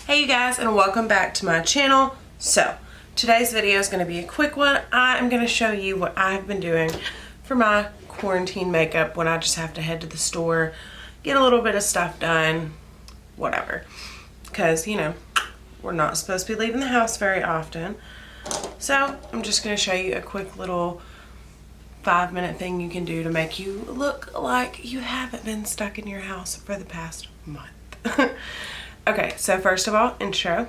Hey you guys, and welcome back to my channel. So today's video is going to be a quick one. I'm going to show you what I've been doing for my quarantine makeup when I just have to head to the store, get a little bit of stuff done, whatever, because you know we're not supposed to be leaving the house very often. So I'm just going to show you a quick little 5-minute thing you can do to make you look like you haven't been stuck in your house for the past month. Okay, so first of all, intro.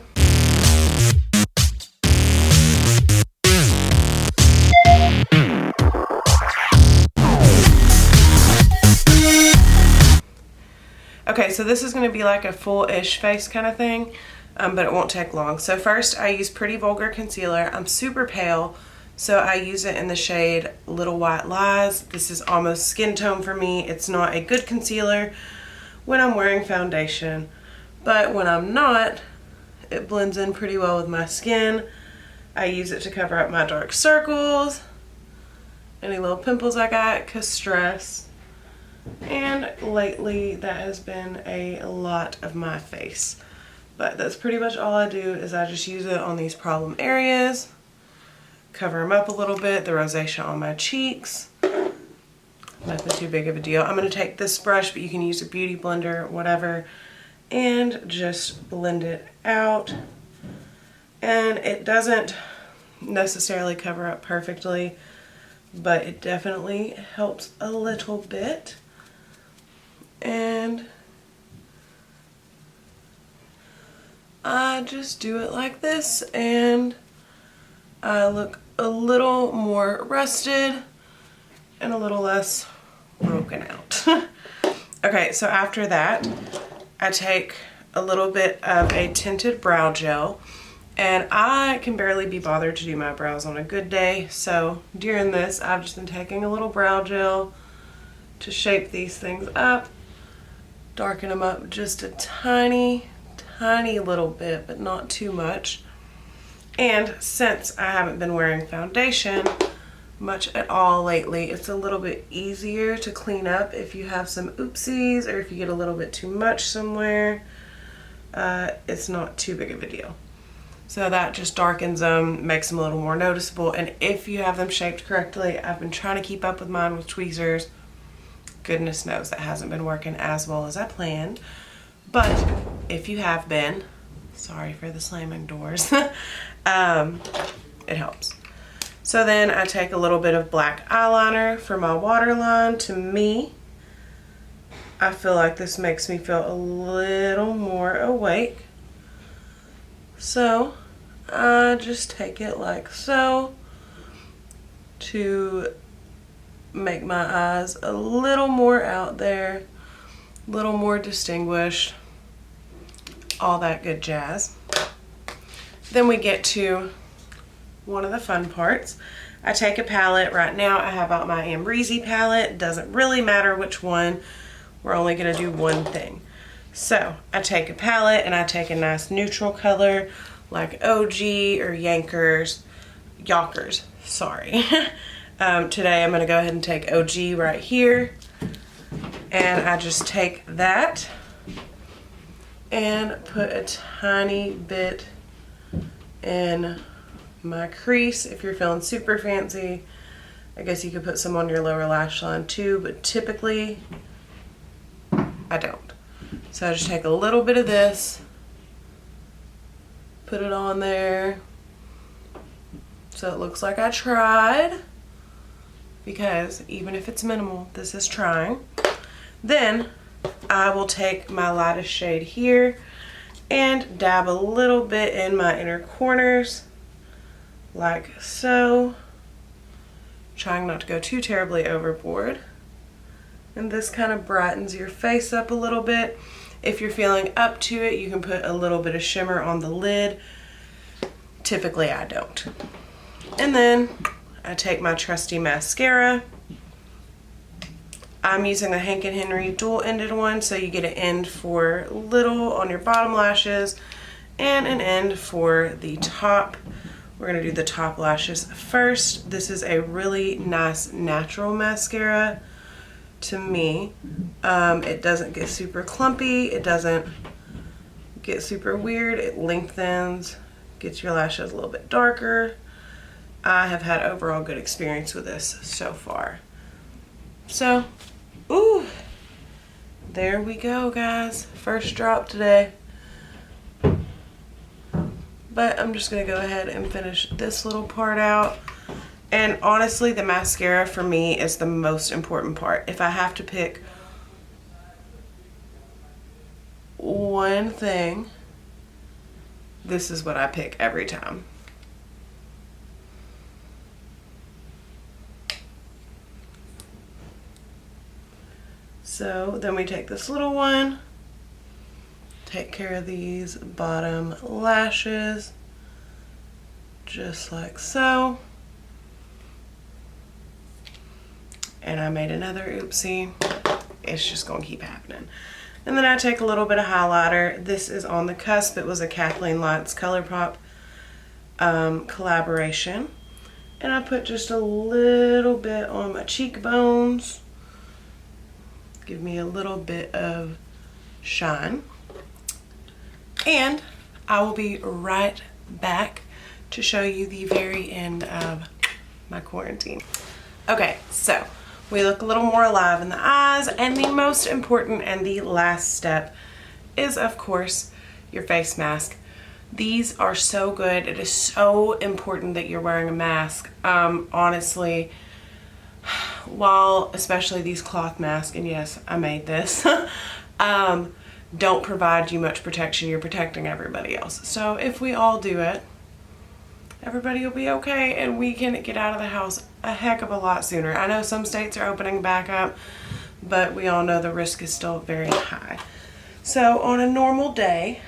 Okay, so this is going to be like a full-ish face kind of thing, but it won't take long. So first, I use Pretty Vulgar Concealer. I'm super pale, so I use it in the shade Little White Lies. This is almost skin tone for me. It's not a good concealer when I'm wearing foundation, but when I'm not, it blends in pretty well with my skin. I use it to cover up my dark circles, any little pimples I got, cause stress. And lately that has been a lot of my face. But that's pretty much all I do, is I just use it on these problem areas, cover them up a little bit, the rosacea on my cheeks. Nothing too big of a deal. I'm going to take this brush, but you can use a beauty blender, whatever, and just blend it out. And it doesn't necessarily cover up perfectly, but it definitely helps a little bit. And I just do it like this, and I look a little more rested and a little less broken out. Okay, so after that, I take a little bit of a tinted brow gel, and I can barely be bothered to do my brows on a good day, so during this I've just been taking a little brow gel to shape these things up, darken them up just a tiny little bit, but not too much. And since I haven't been wearing foundation much at all lately, it's a little bit easier to clean up if you have some oopsies or if you get a little bit too much somewhere. It's not too big of a deal. So that just darkens them, makes them a little more noticeable. And if you have them shaped correctly, I've been trying to keep up with mine with tweezers. Goodness knows that hasn't been working as well as I planned. But if you have been, sorry for the slamming doors, it helps. So then I take a little bit of black eyeliner for my waterline. To me, I feel like this makes me feel a little more awake. So I just take it like so to make my eyes a little more out there, a little more distinguished, all that good jazz. Then we get to one of the fun parts. I take a palette. Right now I have out my Ambreezy palette. Doesn't really matter which one. We're only going to do one thing. So I take a palette and I take a nice neutral color like OG or Yonkers, sorry. Today I'm going to go ahead and take OG right here, and I just take that and put a tiny bit in my crease. If you're feeling super fancy, I guess you could put some on your lower lash line too, but typically I don't. So I just take a little bit of this, put it on there so it looks like I tried, because even if it's minimal, this is trying. Then I will take my lightest shade here and dab a little bit in my inner corners like so, trying not to go too terribly overboard. And this kind of brightens your face up a little bit. If you're feeling up to it, you can put a little bit of shimmer on the lid. Typically I don't. And then I take my trusty mascara. I'm using the Hank & Henry dual-ended one, so you get an end for little on your bottom lashes and an end for the top. We're going to do the top lashes first. This is a really nice natural mascara to me. It doesn't get super clumpy. It doesn't get super weird. It lengthens, gets your lashes a little bit darker. I have had overall good experience with this so far. So, ooh, there we go, guys. First drop today. But I'm just gonna go ahead and finish this little part out. And honestly, the mascara for me is the most important part. If I have to pick one thing, this is what I pick every time. So then we take this little one, take care of these bottom lashes, just like so. And I made another oopsie. It's just gonna keep happening. And then I take a little bit of highlighter. This is On the Cusp. It was a Kathleen Lights ColourPop collaboration. And I put just a little bit on my cheekbones. Give me a little bit of shine. And I will be right back to show you the very end of my quarantine. Okay, so we look a little more alive in the eyes, and the most important and the last step is, of course, your face mask. These are so good. It is so important that you're wearing a mask. Honestly, while especially these cloth masks, and yes, I made this, don't provide you much protection, you're protecting everybody else. So if we all do it, everybody will be okay, and we can get out of the house a heck of a lot sooner. I know some states are opening back up, but we all know the risk is still very high. So on a normal day,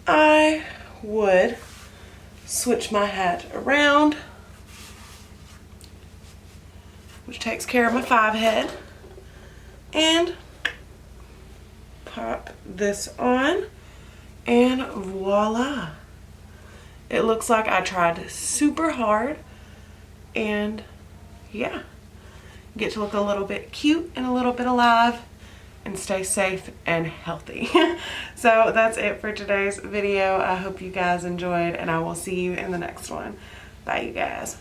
I would switch my hat around, which takes care of my 5 head, and pop this on, and voila. It looks like I tried super hard, and yeah, get to look a little bit cute and a little bit alive and stay safe and healthy. So that's it for today's video. I hope you guys enjoyed, and I will see you in the next one. Bye, you guys.